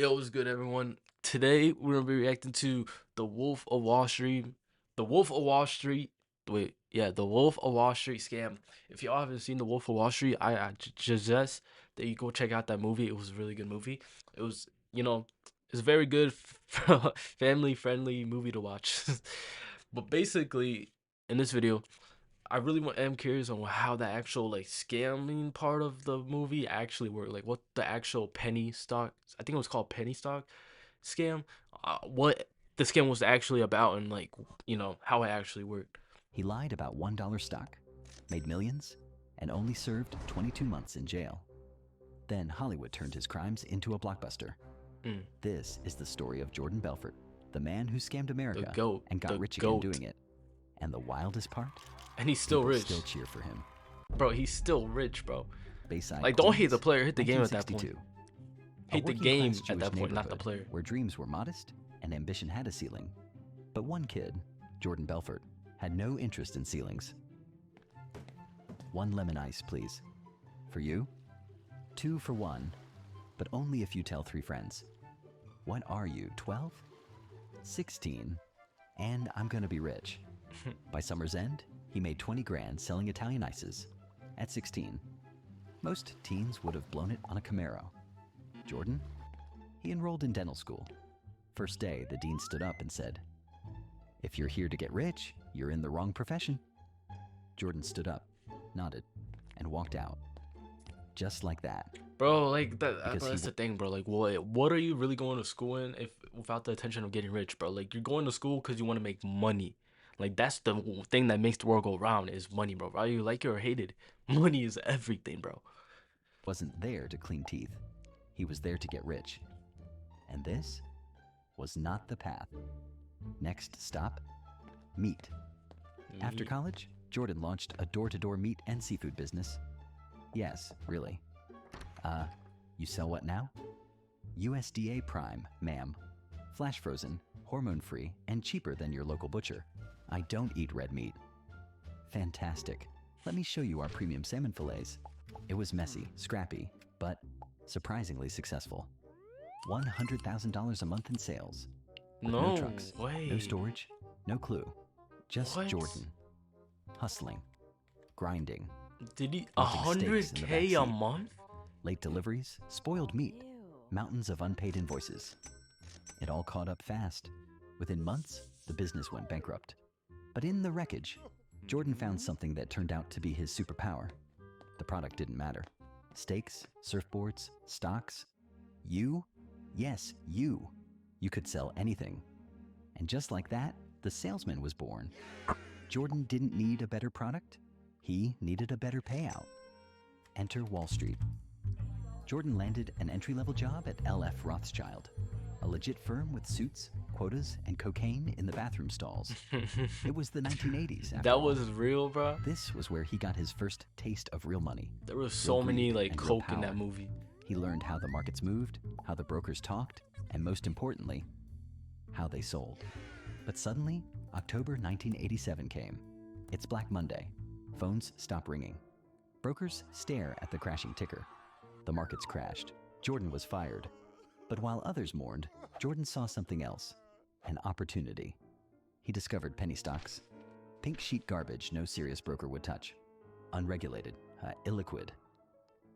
Yo, what's good, everyone? Today we're gonna be reacting to The Wolf of Wall Street. The Wolf of Wall Street. Wait, yeah, The Wolf of Wall Street scam. If y'all haven't seen The Wolf of Wall Street, I suggest that you go check out that movie. It was a really good movie. It was, it's a very good family friendly movie to watch. But basically, in this video, am curious on how the actual like scamming part of the movie actually worked. Like what the actual penny stock, I think it was called penny stock scam. What the scam was actually about and like how it actually worked. He lied about $1 stock, made millions, and only served 22 months in jail. Then Hollywood turned his crimes into a blockbuster. Mm. This is the story of Jordan Belfort, the man who scammed America and got the rich goat. again doing it. And the wildest part? And he's still People rich. Still cheer for him. Bro, he's still rich, bro. Bayside, like, don't Queens, hate the player, hit the game at that point. 1962. Hate the game at that point, not the player. Where dreams were modest and ambition had a ceiling. But one kid, Jordan Belfort, had no interest in ceilings. 1 lemon ice, please. For you? 2 for 1, but only if you tell 3 friends. What are you, 12? 16, and I'm gonna be rich. By summer's end, he made 20 grand selling Italian ices. At 16, most teens would have blown it on a Camaro. Jordan? He enrolled in dental school. First day, the dean stood up and said, "If you're here to get rich, you're in the wrong profession." Jordan stood up, nodded, and walked out. Just like that. Bro, like that's the thing, bro. Like, what are you really going to school in if without the intention of getting rich, bro? Like, you're going to school because you want to make money. Like, that's the thing that makes the world go round is money, bro. Whether you like it or hate it, money is everything, bro. Wasn't there to clean teeth. He was there to get rich. And this was not the path. Next stop, meat. After college, Jordan launched a door-to-door meat and seafood business. Yes, really. You sell what now? USDA Prime, ma'am. Flash frozen, hormone-free, and cheaper than your local butcher. I don't eat red meat. Fantastic. Let me show you our premium salmon fillets. It was messy, scrappy, but surprisingly successful. $100,000 a month in sales. No trucks, no storage, no clue. Just Jordan. Hustling, grinding. Did he 100K a month? Late deliveries, spoiled meat, mountains of unpaid invoices. It all caught up fast. Within months, the business went bankrupt. But in the wreckage, Jordan found something that turned out to be his superpower. The product didn't matter. Steaks, surfboards, stocks. You? Yes, you. You could sell anything. And just like that, the salesman was born. Jordan didn't need a better product. He needed a better payout. Enter Wall Street. Jordan landed an entry-level job at LF Rothschild, a legit firm with suits, quotas, and cocaine in the bathroom stalls. It was the 1980s. That was real, bro. This was where he got his first taste of real money. There was so many like coke in that movie. He learned how the markets moved, how the brokers talked, and most importantly, how they sold. But suddenly, October 1987 came. It's Black Monday. Phones stop ringing. Brokers stare at the crashing ticker. The markets crashed. Jordan was fired. But while others mourned, Jordan saw something else. An opportunity. He discovered penny stocks. Pink sheet garbage no serious broker would touch. Unregulated, illiquid.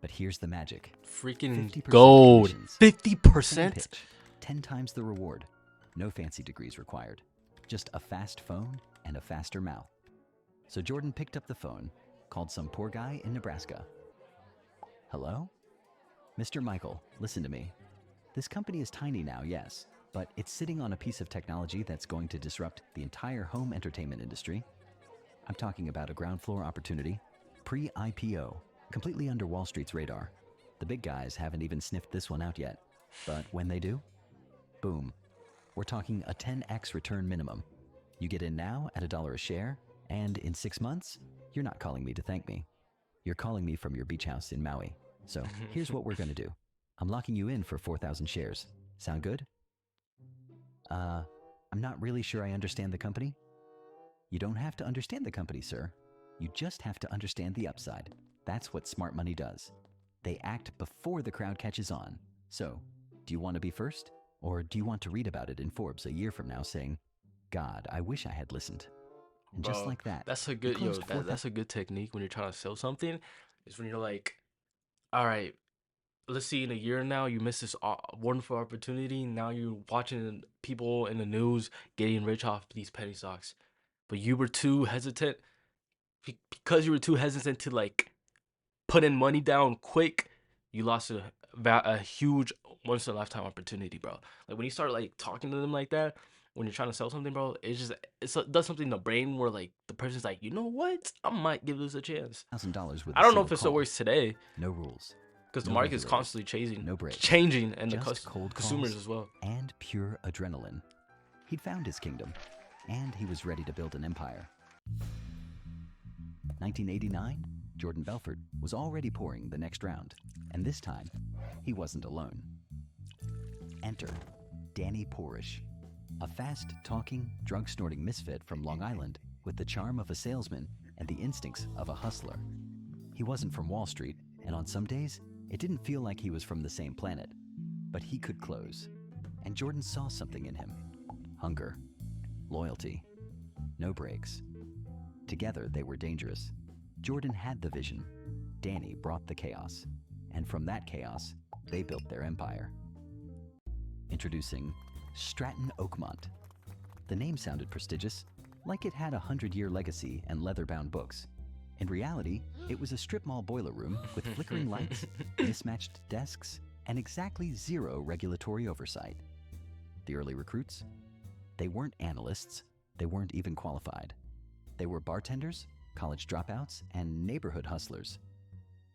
But here's the magic. Freaking gold. 50%? 10 times the reward. No fancy degrees required. Just a fast phone and a faster mouth. So Jordan picked up the phone, called some poor guy in Nebraska. Hello? Mr. Michael, listen to me. This company is tiny now, yes, but it's sitting on a piece of technology that's going to disrupt the entire home entertainment industry. I'm talking about a ground floor opportunity, pre-IPO, completely under Wall Street's radar. The big guys haven't even sniffed this one out yet, but when they do, boom. We're talking a 10x return minimum. You get in now at $1 a share, and in 6 months, you're not calling me to thank me. You're calling me from your beach house in Maui. So here's what we're gonna do. I'm locking you in for 4,000 shares. Sound good? I'm not really sure I understand the company. You don't have to understand the company, sir. You just have to understand the upside. That's what smart money does. They act before the crowd catches on. So, Do you want to be first? Or do you want to read about it in Forbes a year from now saying, God, I wish I had listened? And just Bro, like that, that's a he good closed 4,000. that's a good technique when you're trying to sell something. Is when you're like, all right, let's see, in a year now, you missed this wonderful opportunity. Now you're watching people in the news getting rich off these penny stocks, but you were too hesitant because you were too hesitant to like put in money down quick. You lost a huge once in a lifetime opportunity, bro. Like when you start like talking to them like that, when you're trying to sell something, bro, it does something in the brain where like the person's like, you know what, I might give this a chance. With I a don't know single if it still call. works today No rules, because the no market is regulators, constantly changing, no breaks, changing, and the just cold consumers calls as well. and pure adrenaline. He'd found his kingdom, and he was ready to build an empire. 1989, Jordan Belfort was already pouring the next round, and this time, he wasn't alone. Enter Danny Porish, a fast-talking, drug-snorting misfit from Long Island with the charm of a salesman and the instincts of a hustler. He wasn't from Wall Street, and on some days, it didn't feel like he was from the same planet. But he could close, and Jordan saw something in him. Hunger, loyalty, no breaks. Together, they were dangerous. Jordan had the vision. Danny brought the chaos. And from that chaos, they built their empire. Introducing Stratton Oakmont. The name sounded prestigious, like it had a 100-year legacy and leather-bound books. In reality, it was a strip mall boiler room with flickering lights, mismatched desks, and exactly zero regulatory oversight. The early recruits? They weren't analysts. They weren't even qualified. They were bartenders, college dropouts, and neighborhood hustlers.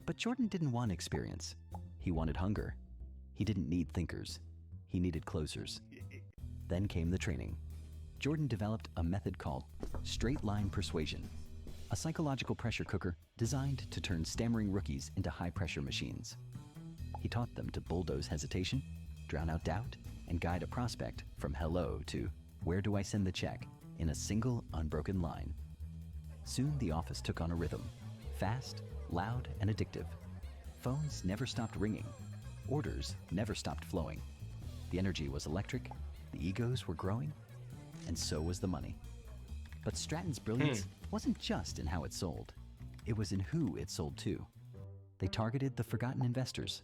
But Jordan didn't want experience. He wanted hunger. He didn't need thinkers. He needed closers. Then came the training. Jordan developed a method called straight line persuasion, a psychological pressure cooker designed to turn stammering rookies into high-pressure machines. He taught them to bulldoze hesitation, drown out doubt, and guide a prospect from hello to where do I send the check in a single, unbroken line. Soon the office took on a rhythm, fast, loud, and addictive. Phones never stopped ringing. Orders never stopped flowing. The energy was electric, the egos were growing, and so was the money. But Stratton's brilliance wasn't just in how it sold. It was in who it sold to. They targeted the forgotten investors,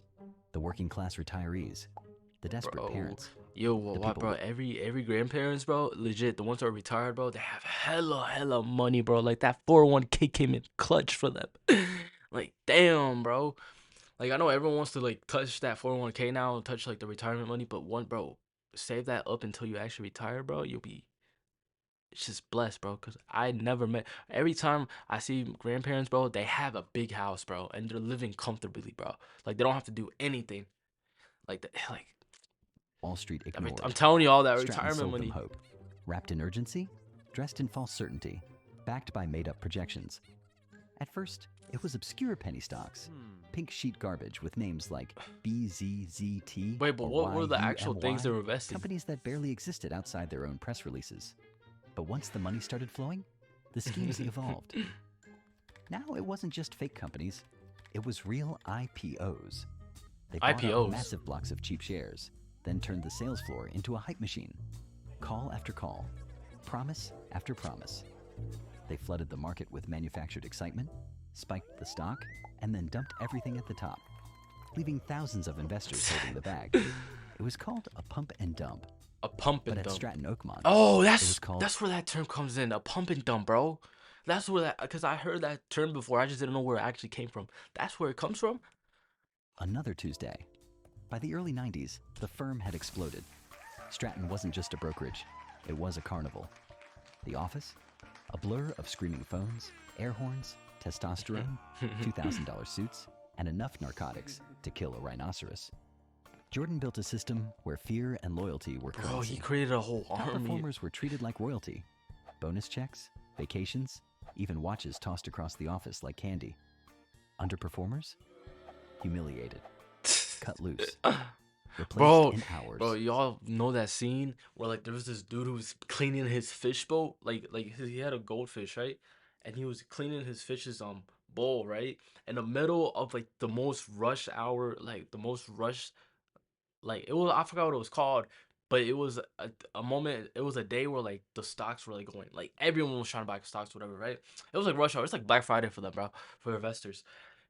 the working class retirees, the desperate parents. Yo, what, bro? Every grandparents, bro, legit, the ones that are retired, bro, they have hella money, bro. Like that 401k came in clutch for them. Like, damn, bro. Like I know everyone wants to like touch that 401k now and touch like the retirement money, but bro, save that up until you actually retire, bro. You'll be it's just blessed, bro. Cause I never met. Every time I see grandparents, bro, they have a big house, bro, and they're living comfortably, bro. Like they don't have to do anything. Like like Wall Street ignored. I'm telling you all that Stratton retirement sold them money. hope, wrapped in urgency, dressed in false certainty, backed by made-up projections. At first, it was obscure penny stocks, pink sheet garbage with names like BZZT. Wait, but what were the actual things they YUMY, were investing? companies that barely existed outside their own press releases. But once the money started flowing, the schemes evolved. Now it wasn't just fake companies, it was real IPOs. They bought up IPOs. massive blocks of cheap shares, then turned the sales floor into a hype machine. Call after call, promise after promise. They flooded the market with manufactured excitement, spiked the stock, and then dumped everything at the top, leaving thousands of investors holding the bag. It was called a pump and dump. A pump and But at dump. Stratton Oakmont, Oh, it was called that's where that term comes in. A pump and dump, bro. That's where that because I heard that term before. I just didn't know where it actually came from. That's where it comes from. Another Tuesday. By the early 90s, the firm had exploded. Stratton wasn't just a brokerage, it was a carnival. The office? A blur of screaming phones, air horns, testosterone, $2,000 suits, and enough narcotics to kill a rhinoceros. Jordan built a system where fear and loyalty were currency. Bro, he created a whole Top army. performers were treated like royalty. Bonus checks, vacations, even watches tossed across the office like candy. Underperformers? Humiliated. Cut loose. Replaced in hours. Bro, y'all know that scene where like there was this dude who was cleaning his fish bowl, he had a goldfish, right? And he was cleaning his fish's bowl, right? In the middle of like the most rush hour, like the most rush like it was, I forgot what it was called, but it was a moment. It was a day where like the stocks were like going, like everyone was trying to buy stocks, whatever, right? It was like rush hour. It's like Black Friday for them, bro, for investors,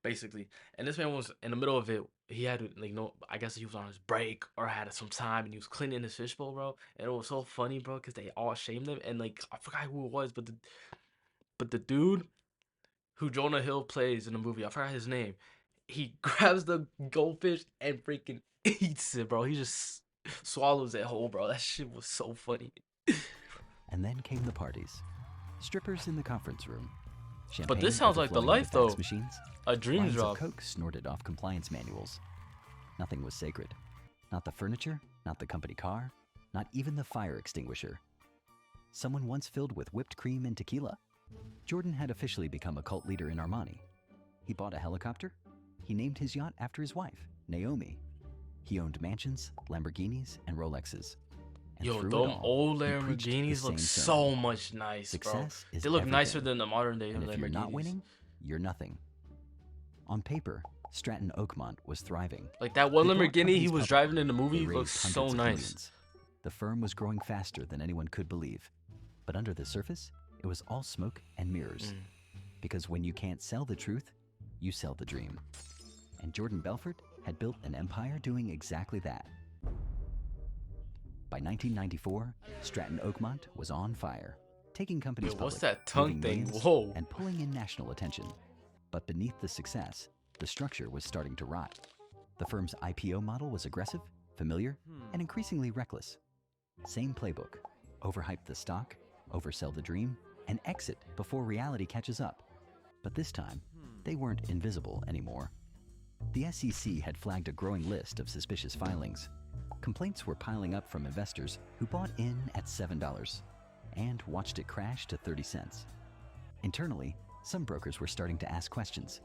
basically. And this man was in the middle of it. He had like no, I guess he was on his break or had some time, and he was cleaning his fishbowl, bro. And it was so funny, bro, because they all shamed him, and like I forgot who it was, but the dude who Jonah Hill plays in the movie, I forgot his name. He grabs the goldfish and freaking eats it, bro. He just swallows it whole, bro. That shit was so funny. And then came the parties. Strippers in the conference room. But this Champagne sounds like the overflowing life, into fax though. machines. A dream Lines job. of coke snorted off compliance manuals. Nothing was sacred. Not the furniture, not the company car, not even the fire extinguisher. Someone once filled with whipped cream and tequila? Jordan had officially become a cult leader in Armani. He bought a helicopter. He named his yacht after his wife, Naomi. He owned mansions, Lamborghinis, and Rolexes. And Yo, through it them all, old he preached the Lamborghinis look same so sermon. much nice, bro. Success is They look everything. nicer than the modern day And if Lamborghinis. you're not winning, you're nothing. On paper, Stratton Oakmont was thriving. Like that one They brought Lamborghini he companies was public. driving in the They movie raised looks hundreds so of nice. millions. The firm was growing faster than anyone could believe. But under the surface, it was all smoke and mirrors. Because when you can't sell the truth, you sell the dream. And Jordan Belfort had built an empire doing exactly that. By 1994, Stratton Oakmont was on fire, taking companies Yo, what's public, that tongue moving thing? millions, Whoa. and pulling in national attention. But beneath the success, the structure was starting to rot. The firm's IPO model was aggressive, familiar, and increasingly reckless. Same playbook: overhype the stock, oversell the dream, and exit before reality catches up. But this time, they weren't invisible anymore. The SEC had flagged a growing list of suspicious filings. Complaints were piling up from investors who bought in at $7 and watched it crash to 30 cents. Internally, some brokers were starting to ask questions.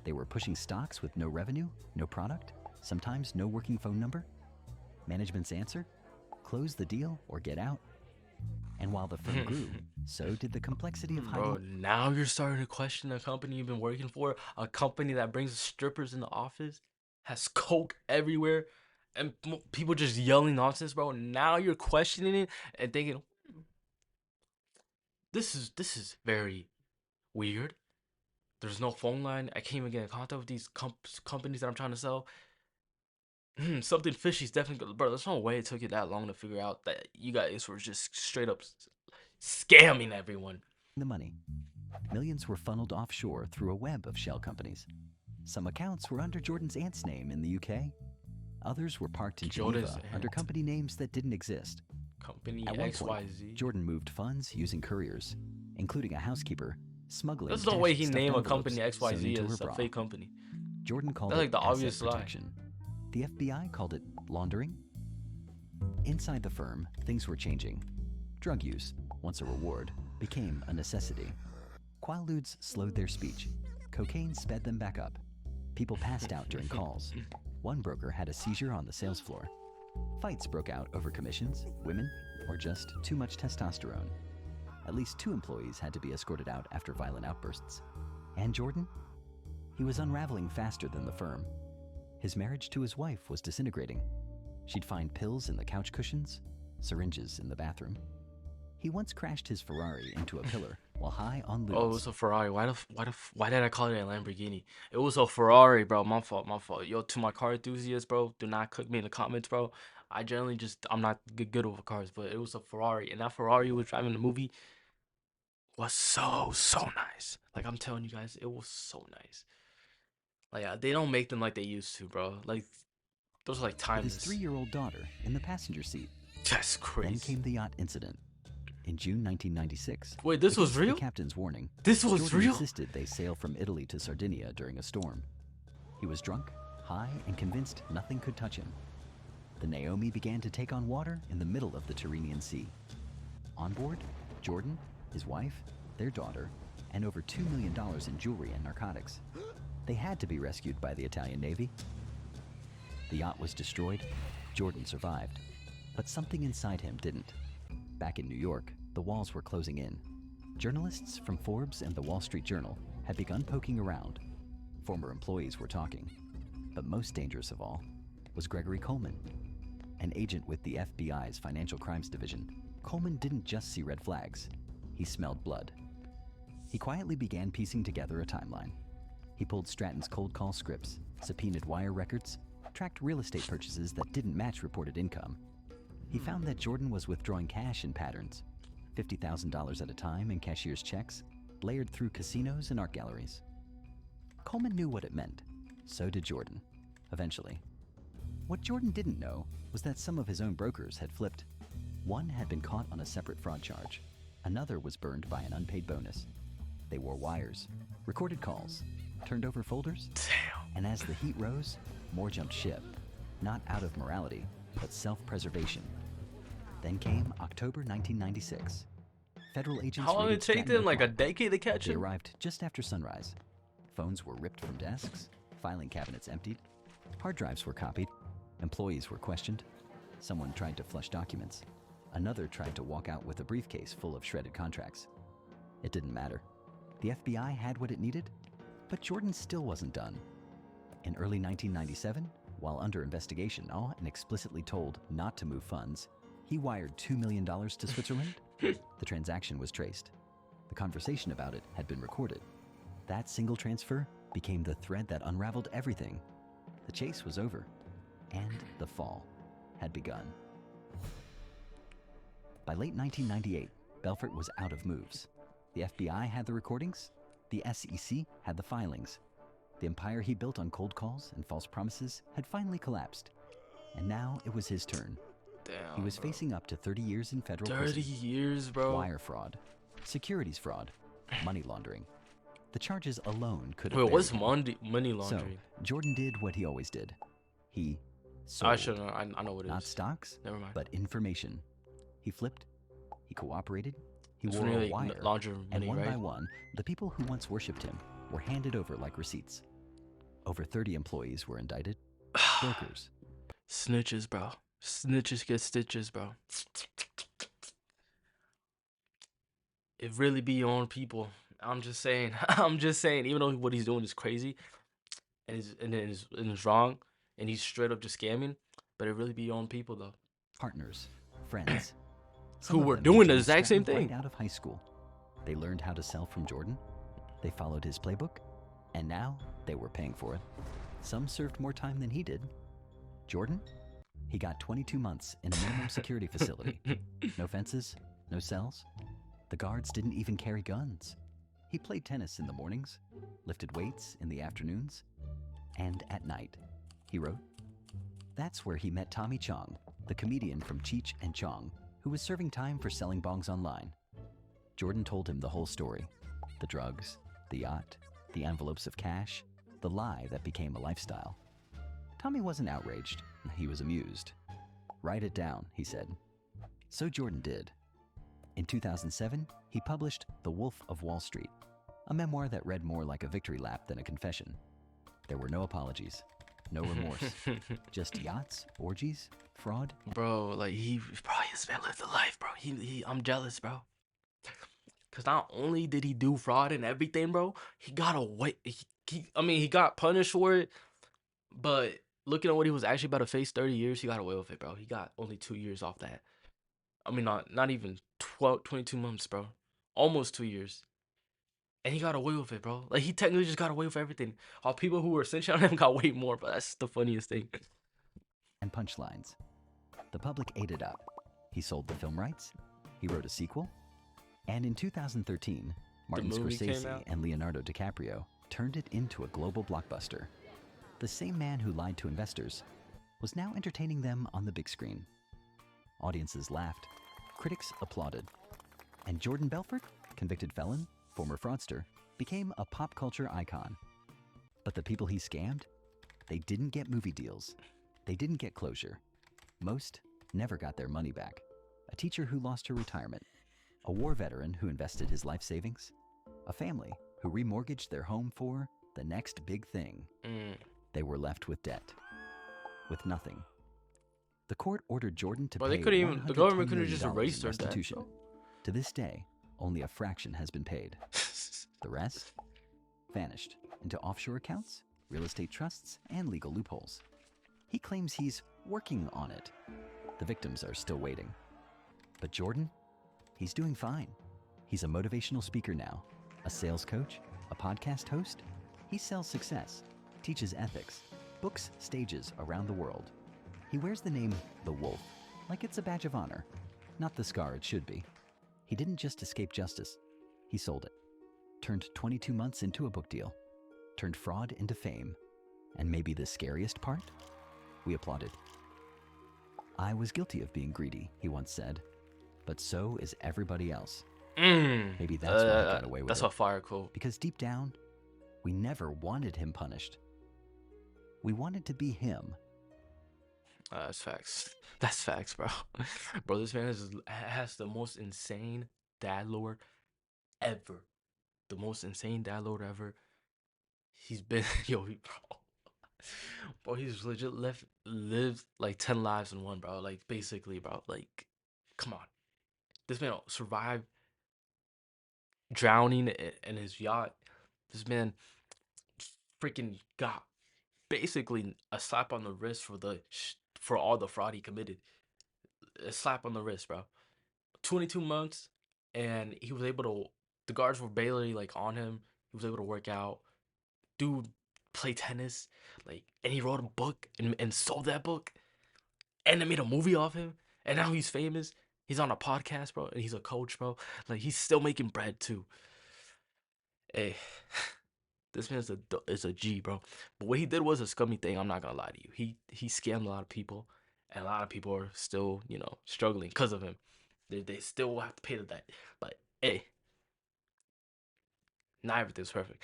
They were pushing stocks with no revenue, no product, sometimes no working phone number. Management's answer? Close the deal or get out. And while the firm grew, so did the complexity of hiding. Bro, now you're starting to question a company you've been working for, a company that brings strippers in the office, has coke everywhere, and people just yelling nonsense, bro. Now you're questioning it and thinking, this is very weird. There's no phone line. I can't even get in contact with these companies that I'm trying to sell. Something fishy is definitely, bro. There's no way it took you that long to figure out that you guys were just straight up scamming everyone. The money. Millions were funneled offshore through a web of shell companies. Some accounts were under Jordan's aunt's name in the UK. Others were parked in Jordan's Geneva aunt. under company names that didn't exist. Company At one point, XYZ. Jordan moved funds using couriers, including a housekeeper, smuggling. There's no way he stashed named a stuffed company envelopes sewn XYZ into her as a bra. fake company. Jordan called That's it like the asset obvious lie. protection. The FBI called it laundering. Inside the firm, things were changing. Drug use, once a reward, became a necessity. Quaaludes slowed their speech. Cocaine sped them back up. People passed out during calls. One broker had a seizure on the sales floor. Fights broke out over commissions, women, or just too much testosterone. At least 2 employees had to be escorted out after violent outbursts. And Jordan? He was unraveling faster than the firm. His marriage to his wife was disintegrating. She'd find pills in the couch cushions, syringes in the bathroom. He once crashed his Ferrari into a pillar while high on lewds. Oh, it was a Ferrari. Why did I call it a Lamborghini? It was a Ferrari, bro. My fault, my fault. Yo, to my car enthusiasts, bro, do not cook me in the comments, bro. I generally I'm not good with cars, but it was a Ferrari, and that Ferrari was driving the movie was so nice. Like I'm telling you guys, it was so nice. Like they don't make them like they used to, bro. Like those are like With his timeless. 3-year-old daughter in the passenger seat. That's Then crazy. came the yacht incident. In June 1996. Wait, this was against real? The captain's warning. This was Jordan real? insisted they sail from Italy to Sardinia during a storm. He was drunk, high, and convinced nothing could touch him. The Naomi began to take on water in the middle of the Tyrrhenian Sea. On board, Jordan, his wife, their daughter, and over $2 million in jewelry and narcotics. They had to be rescued by the Italian Navy. The yacht was destroyed. Jordan survived. But something inside him didn't. Back in New York, the walls were closing in. Journalists from Forbes and the Wall Street Journal had begun poking around. Former employees were talking. But most dangerous of all was Gregory Coleman, an agent with the FBI's Financial Crimes Division, Coleman didn't just see red flags. He smelled blood. He quietly began piecing together a timeline. He pulled Stratton's cold call scripts, subpoenaed wire records, tracked real estate purchases that didn't match reported income. He found that Jordan was withdrawing cash in patterns, $50,000 at a time in cashier's checks, layered through casinos and art galleries. Coleman knew what it meant. So did Jordan, eventually. What Jordan didn't know was that some of his own brokers had flipped. One had been caught on a separate fraud charge. Another was burned by an unpaid bonus. They wore wires, recorded calls, turned over folders, and as the heat rose, more jumped ship, not out of morality, but self-preservation. Then came October 1996. Federal agents How long did raided it take Stratton them? Like a Oakmont. decade to catch They him? arrived just after sunrise. Phones were ripped from desks, filing cabinets emptied, hard drives were copied, employees were questioned. Someone tried to flush documents. Another tried to walk out with a briefcase full of shredded contracts. It didn't matter. The FBI had what it needed, but Jordan still wasn't done. In early 1997, while under investigation and explicitly told not to move funds, he wired $2 million to Switzerland. The transaction was traced. The conversation about it had been recorded. That single transfer became the thread that unraveled everything. The chase was over, and the fall had begun. By late 1998, Belfort was out of moves. The FBI had the recordings. The SEC had the filings. The empire he built on cold calls and false promises had finally collapsed. And now it was his turn. Damn, He was bro. facing up to 30 years in federal 30 prison. years, bro. Wire fraud, securities fraud, money laundering. The charges alone could have Wait, what's buried him. money So, laundering? Jordan did what he always did. He I sold. should know. I know what it Not is. stocks, Never mind. but information. He flipped, he cooperated, he It's wore when a you, like, wire, launder and money, one by right? one, the people who once worshipped him were handed over like receipts. Over 30 employees were indicted, brokers. Snitches, bro. Snitches get stitches, bro. It really be on people. I'm just saying. I'm just saying. Even though what he's doing is crazy, and is wrong, and he's straight up just scamming, but it really be on people though. Partners, friends. Who Some of were them doing had the joined exact same Stratton thing. Right out of high school. They learned how to sell from Jordan. They followed his playbook, and now they were paying for it. Some served more time than he did. Jordan, he got 22 months in a minimum security facility. No fences, no cells. The guards didn't even carry guns. He played tennis in the mornings, lifted weights in the afternoons, and at night, he wrote. That's where he met Tommy Chong, the comedian from Cheech and Chong, who was serving time for selling bongs online. Jordan told him the whole story. The drugs, the yacht, the envelopes of cash, the lie that became a lifestyle. Tommy wasn't outraged. He was amused. Write it down, he said. So Jordan did. In 2007, he published The Wolf of Wall Street, a memoir that read more like a victory lap than a confession. There were no apologies, no remorse, just yachts, orgies, fraud. Bro, like he's been lived a life, bro. I'm jealous, bro. Cause not only did he do fraud and everything, bro, he got away. He got punished for it, but looking at what he was actually about to face, 30 years, he got away with it, bro. He got only 2 years off that. Not even 22 months, bro. Almost 2 years. And he got away with it, bro. Like, he technically just got away with everything. All people who were snitching on him got way more, but that's the funniest thing. And punchlines. The public ate it up. He sold the film rights. He wrote a sequel. And in 2013, Martin movie came Scorsese out? and Leonardo DiCaprio turned it into a global blockbuster. The same man who lied to investors was now entertaining them on the big screen. Audiences laughed. Critics applauded. And Jordan Belfort, convicted felon, former fraudster, became a pop culture icon. But the people he scammed, they didn't get movie deals. They didn't get closure. Most never got their money back. A teacher who lost her retirement. A war veteran who invested his life savings. A family who remortgaged their home for the next big thing. They were left with debt. With nothing. The court ordered Jordan to Bro, pay they couldn't even. The government $110 could have just million erased in their debt. restitution. To this day, only a fraction has been paid. The rest vanished into offshore accounts, real estate trusts, and legal loopholes. He claims he's working on it. The victims are still waiting. But Jordan? He's doing fine. He's a motivational speaker now, a sales coach, a podcast host. He sells success, teaches ethics, books stages around the world. He wears the name The Wolf, like it's a badge of honor, not the scar it should be. He didn't just escape justice, he sold it. Turned 22 months into a book deal, turned fraud into fame, and maybe the scariest part? We applauded. I was guilty of being greedy, he once said, but so is everybody else. Maybe that's why he got away with that's it. a fire quote. Because deep down, we never wanted him punished. We wanted to be him. That's facts. That's facts, bro. Bro, this man has the most insane dad lore ever. The most insane dad lore ever. He's been bro, he's legit lived like 10 lives in one, bro. Like basically, bro. Like, come on. This man survived drowning in his yacht. This man freaking got basically a slap on the wrist for all the fraud he committed. A slap on the wrist, bro. 22 months, and he was able to. The guards were barely like on him. He was able to work out. Dude, play tennis, like, and he wrote a book and sold that book, and they made a movie off him, and now he's famous. He's on a podcast, bro, and he's a coach, bro. Like, he's still making bread too. Hey, this man is a G, bro. But what he did was a scummy thing. I'm not gonna lie to you. He scammed a lot of people, and a lot of people are still, struggling because of him. They still have to pay the debt. But hey, not everything's perfect.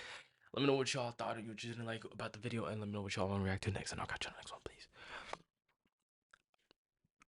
Let me know what y'all thought, or you just didn't like about the video, and let me know what y'all want to react to next, and I'll catch you on the next one.